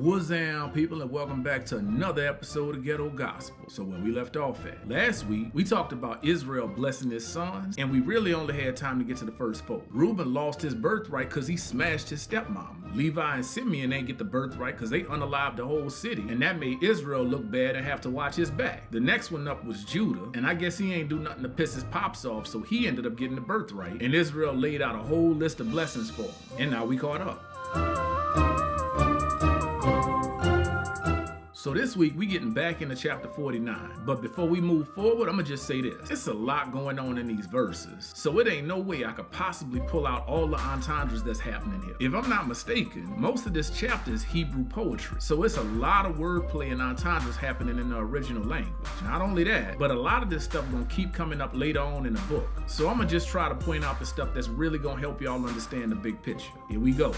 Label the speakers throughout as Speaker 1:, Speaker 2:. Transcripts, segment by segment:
Speaker 1: What's down, people, and welcome back to another episode of Ghetto Gospel. So when we left off at last week, we talked about Israel blessing his sons, and we really only had time to get to the first four. Reuben lost his birthright because he smashed his stepmom. Levi and Simeon ain't get the birthright because they unalived the whole city, and that made Israel look bad and have to watch his back. The next one up was Judah, and I guess he ain't do nothing to piss his pops off, so he ended up getting the birthright, and Israel laid out a whole list of blessings for him, and now we caught up. So this week, we getting back into chapter 49. But before we move forward, I'ma just say this. It's a lot going on in these verses. So it ain't no way I could possibly pull out all the entendres that's happening here. If I'm not mistaken, most of this chapter is Hebrew poetry. So it's a lot of wordplay and entendres happening in the original language. Not only that, but a lot of this stuff gonna keep coming up later on in the book. So I'ma just try to point out the stuff that's really gonna help y'all understand the big picture. Here we go.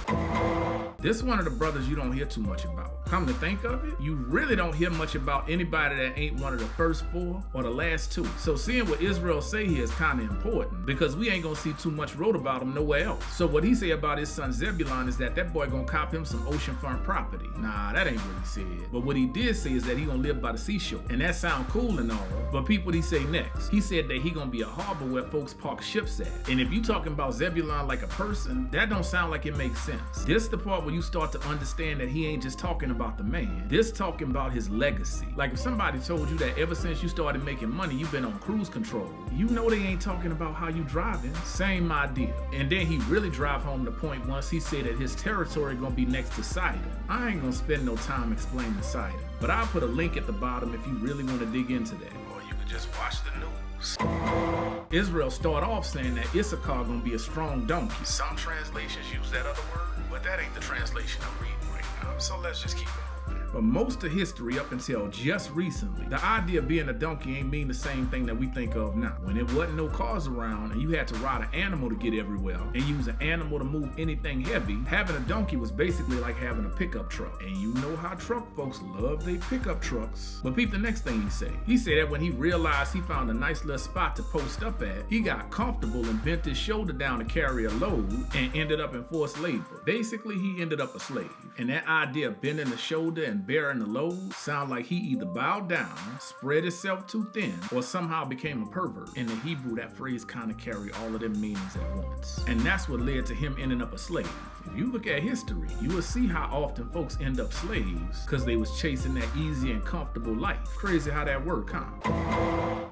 Speaker 1: This one of the brothers you don't hear too much about. Come to think of it, you really don't hear much about anybody that ain't one of the first four or the last two. So seeing what Israel say here is kind of important because we ain't gonna see too much wrote about him nowhere else. So what he say about his son Zebulon is that boy gonna cop him some oceanfront property. Nah, that ain't what he said. But what he did say is that he gonna live by the seashore. And that sound cool and all, but peep what he say next. He said that he gonna be a harbor where folks park ships at. And if you talking about Zebulon like a person, that don't sound like it makes sense. This the part where you start to understand that he ain't just talking about the man. This talking about his legacy. Like if somebody told you that ever since you started making money, you've been on cruise control, you know they ain't talking about how you driving. Same idea. And then he really drive home the point once he said that his territory gonna be next to Sidon. I ain't gonna spend no time explaining Sidon, but I'll put a link at the bottom if you really want to dig into that. Or you could just watch the news. Israel start off saying that Issachar gonna be a strong donkey. Some translations use that other word, but that ain't the translation I'm reading right now. So let's just keep it moving. But most of history up until just recently, the idea of being a donkey ain't mean the same thing that we think of now. When it wasn't no cars around and you had to ride an animal to get everywhere and use an animal to move anything heavy, having a donkey was basically like having a pickup truck. And you know how truck folks love their pickup trucks. But peep the next thing he said. He said that when he realized he found a nice little spot to post up at, he got comfortable and bent his shoulder down to carry a load and ended up in forced labor. Basically, he ended up a slave. And that idea of bending the shoulder and bearing the load sound like he either bowed down, spread himself too thin, or somehow became a pervert. In the Hebrew, that phrase kind of carry all of them meanings at once. And that's what led to him ending up a slave. If you look at history, you will see how often folks end up slaves because they was chasing that easy and comfortable life. Crazy how that worked, huh?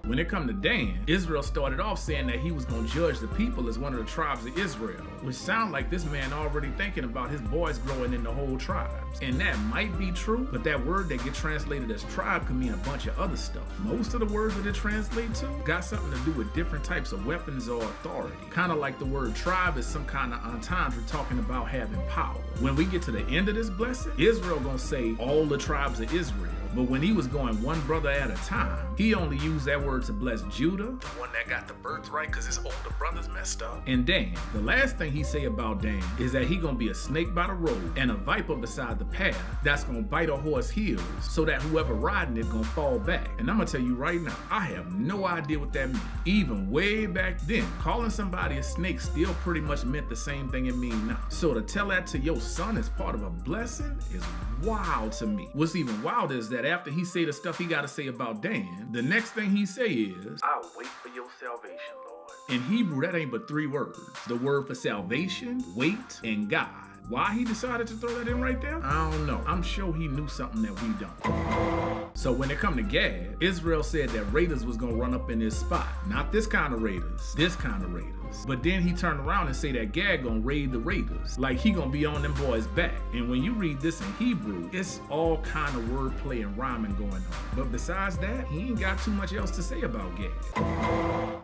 Speaker 1: When it come to Dan, Israel started off saying that he was going to judge the people as one of the tribes of Israel, which sound like this man already thinking about his boys growing in the whole tribes. And that might be true, but that word that get translated as tribe can mean a bunch of other stuff. Most of the words that it translate to got something to do with different types of weapons or authority. Kind of like the word tribe is some kind of entendre talking about having power. When we get to the end of this blessing, Israel gonna say all the tribes of Israel. But when he was going one brother at a time, he only used that word to bless Judah, the one that got the birthright because his older brothers messed up, and Dan. The last thing he say about Dan is that he gonna be a snake by the road and a viper beside the path that's gonna bite a horse heels so that whoever riding it gonna fall back. And I'm gonna tell you right now, I have no idea what that means. Even way back then, calling somebody a snake still pretty much meant the same thing it means now. So to tell that to your son as part of a blessing is wild to me. What's even wilder is that after he say the stuff he gotta say about Dan, the next thing he say is, I'll wait for your salvation, Lord. In Hebrew, that ain't but 3 words. The word for salvation, wait, and God. Why he decided to throw that in right there? I don't know. I'm sure he knew something that we don't. So when it come to Gad, Israel said that raiders was gonna run up in his spot. Not this kind of raiders, this kind of raiders. But then he turned around and say that Gad gonna raid the raiders. Like he gonna be on them boys' back. And when you read this in Hebrew, it's all kind of wordplay and rhyming going on. But besides that, he ain't got too much else to say about Gad.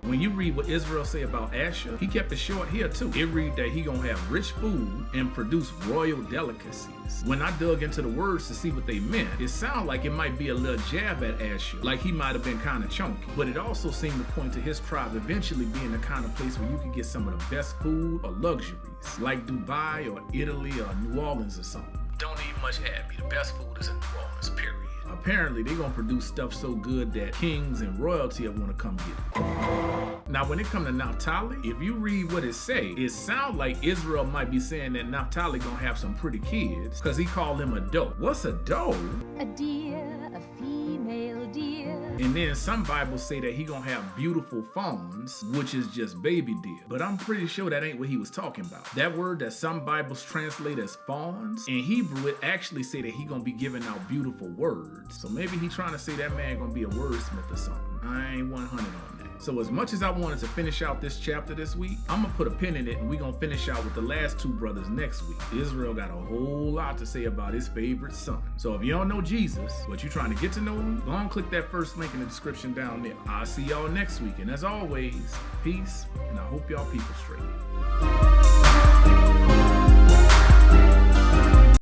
Speaker 1: When you read what Israel say about Asher, he kept it short here too. It read that he gonna have rich food and produce royal delicacies. When I dug into the words to see what they meant, it sounded like it might be a little jab at Asher, like he might have been kind of chunky. But it also seemed to point to his tribe eventually being the kind of place where you could get some of the best food or luxuries, like Dubai or Italy or New Orleans or something. Don't need much at me. The best food is in New Orleans, period. Apparently, they gonna produce stuff so good that kings and royalty will want to come get it. Now, when it comes to Naphtali, if you read what it say, it sounds like Israel might be saying that Naphtali gonna have some pretty kids, because he called him a doe. What's a doe?
Speaker 2: A deer, a female deer.
Speaker 1: And then some Bibles say that he gonna have beautiful fawns, which is just baby deer. But I'm pretty sure that ain't what he was talking about. That word that some Bibles translate as fawns, in Hebrew it actually say that he gonna be giving out beautiful words. So maybe he trying to say that man gonna be a wordsmith or something. I ain't 100 on that. So as much as I wanted to finish out this chapter this week, I'm gonna put a pin in it and we gonna finish out with the last two brothers next week. Israel got a whole lot to say about his favorite son. So if you don't know Jesus, but you trying to get to know him, go on click that first link in the description down there. I'll see y'all next week. And as always, peace, and I hope y'all people straight.